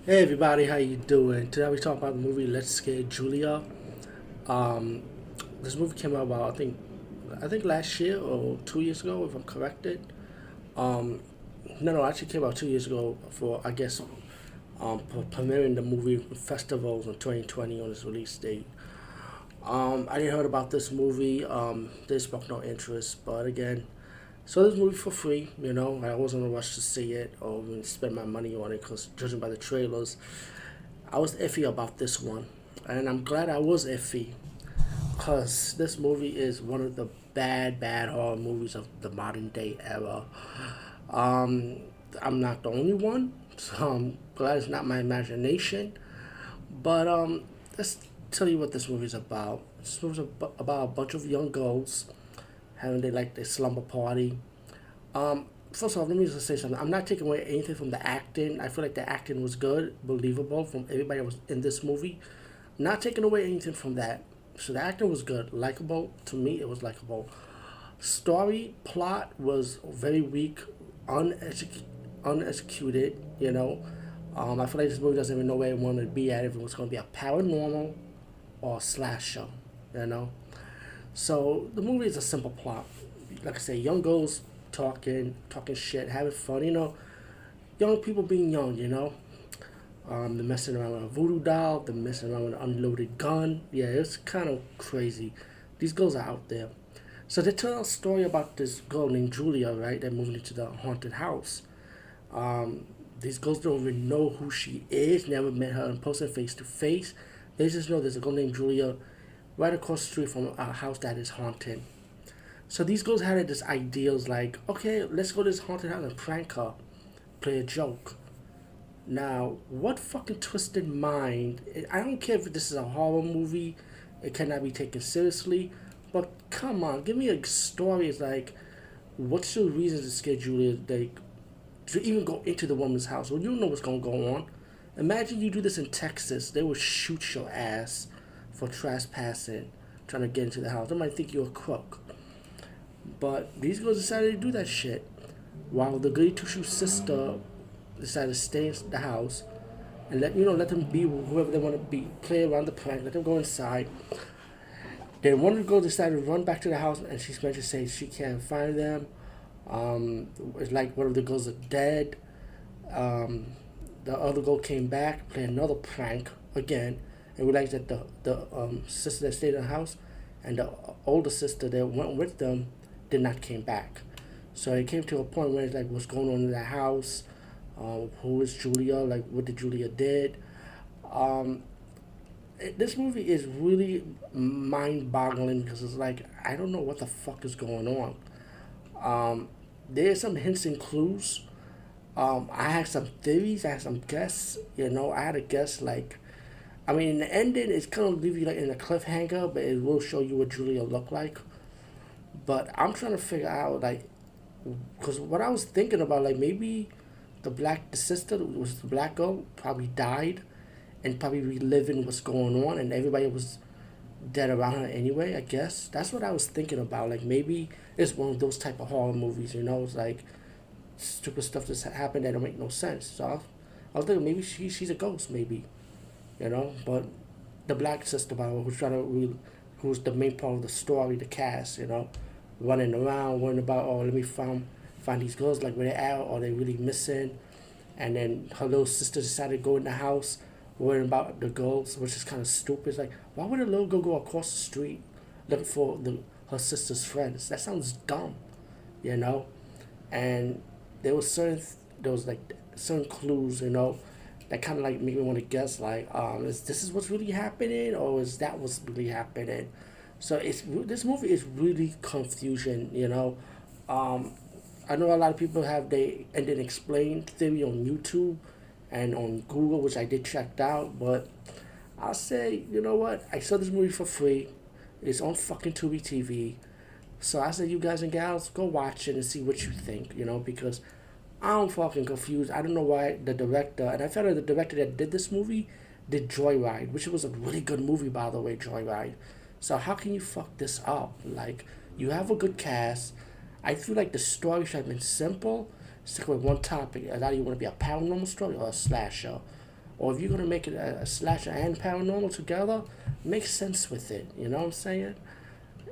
Hey everybody, how you doing? Today we talk about the movie Let's Scare Julia. Um, this movie came out about I think last year or 2 years ago, if I'm corrected. Um, no, actually came out 2 years ago for I guess premiering the movie festivals in 2020 on its release date. I didn't heard about this movie. They sparked no interest, but again, saw this movie for free. I wasn't in a rush to see it or even spend my money on it because judging by the trailers, I was iffy about this one, and I'm glad I was iffy because this movie is one of the bad horror movies of the modern day era. Um, I'm not the only one, so I'm glad it's not my imagination. But let's tell you what this movie is about. This movie's about a bunch of young girls having their slumber party. First off, let me just say something. I'm not taking away anything from the acting. I feel like the acting was good, believable from everybody that was in this movie. Not taking away anything from that. So the acting was good, likable. To me, it was likable. Story plot was very weak, unexecuted. I feel like this movie doesn't even know where it wanted to be at. If it was going to be a paranormal or a slasher. You know. So the movie is a simple plot. Like I say, young girls talking shit, having fun. Young people being young. They're messing around with a voodoo doll. They're messing around with an unloaded gun. Yeah, it's kind of crazy. These girls are out there. So they tell a story about this girl named Julia, right? That moved into the haunted house. Um, these girls don't even know who she is. Never met her in person, face to face. They just know there's a girl named Julia right across the street from a house that is haunted. So these girls had this ideals like, okay, let's go to this haunted house and prank her, play a joke. Now, what fucking twisted mind? I don't care if this is a horror movie, it cannot be taken seriously, but come on, give me a story. It's like, what's your reason to scare Julia to even go into the woman's house? Well, you don't know what's gonna go on. Imagine you do this in Texas, they will shoot your ass for trespassing, trying to get into the house. They might think you're a crook. But these girls decided to do that shit, while the goody two shoes sister decided to stay in the house and let them be whoever they want to be, play around the prank, let them go inside. Then one of the girls decided to run back to the house, and she's meant to say she can't find them. It's like one of the girls are dead. Um, the other girl came back, played another prank again, and realized that the sister that stayed in the house and the older sister that went with them did not came back. So it came to a point where it's like, what's going on in the house? Who is Julia? Like, what did Julia did? Um, this movie is really mind-boggling because it's like I don't know what the fuck is going on. There's some hints and clues. I had some theories. I had some guess. I had a guess like, I mean, in the ending, it's kind of leave you like in a cliffhanger, but it will show you what Julia looked like. But I'm trying to figure out like, because what I was thinking about like maybe the sister was the black girl probably died and probably reliving what's going on, and everybody was dead around her anyway. I guess that's what I was thinking about. Like maybe it's one of those type of horror movies. It's like stupid stuff just happened that don't make no sense. So I was thinking maybe she's a ghost, maybe. But the black sister, by the way, who's the main part of the story, the cast, running around, worrying about, oh, let me find these girls, like where they at, or they really missing. And then her little sister decided to go in the house, worrying about the girls, which is kind of stupid. It's like, why would a little girl go across the street looking for her sister's friends? That sounds dumb, you know. And there was like certain clues, that kind of like make me want to guess like, is this is what's really happening, or is that what's really happening? So this movie is really confusion. Um, I know a lot of people have they and then explained theory on YouTube and on Google, which I did check out. But I'll say, you know what? I saw this movie for free. It's on fucking Tubi TV. So I said, you guys and gals, go watch it and see what you think. Because I'm fucking confused. I don't know why the director, and I found out the director that did this movie did Joyride, which was a really good movie, by the way, Joyride. So how can you fuck this up? Like, you have a good cast. I feel like the story should have been simple. Stick with one topic. Either you want to be a paranormal story or a slasher. Or if you're gonna make it a slasher and paranormal together, make sense with it. You know what I'm saying?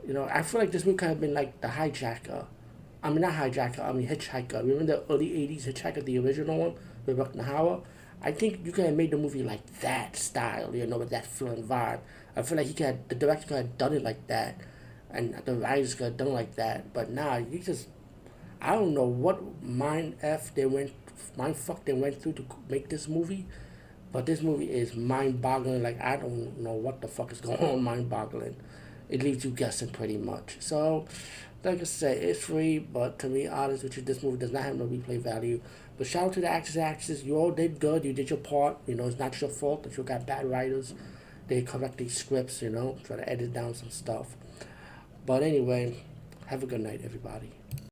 You know, I feel like this movie could have been like the hijacker. I mean, not hijacker. I mean, Hitchhiker. Remember the early '80s Hitchhiker, the original one with Rutger Hauer? I think you could have made the movie like that style. You know, with that feel and vibe. I feel like the director could have done it like that, and the writers could have done it like that. But nah, you just I don't know what mind fuck they went through to make this movie, but this movie is mind boggling. Like I don't know what the fuck is going on. Mind boggling. It leaves you guessing pretty much. So, like I said, it's free, but to be honest with you, this movie does not have no replay value. But shout out to the actors and actresses. You all did good. You did your part. You know, it's not your fault that you got bad writers. They correct these scripts, you know, try to edit down some stuff. But anyway, have a good night, everybody.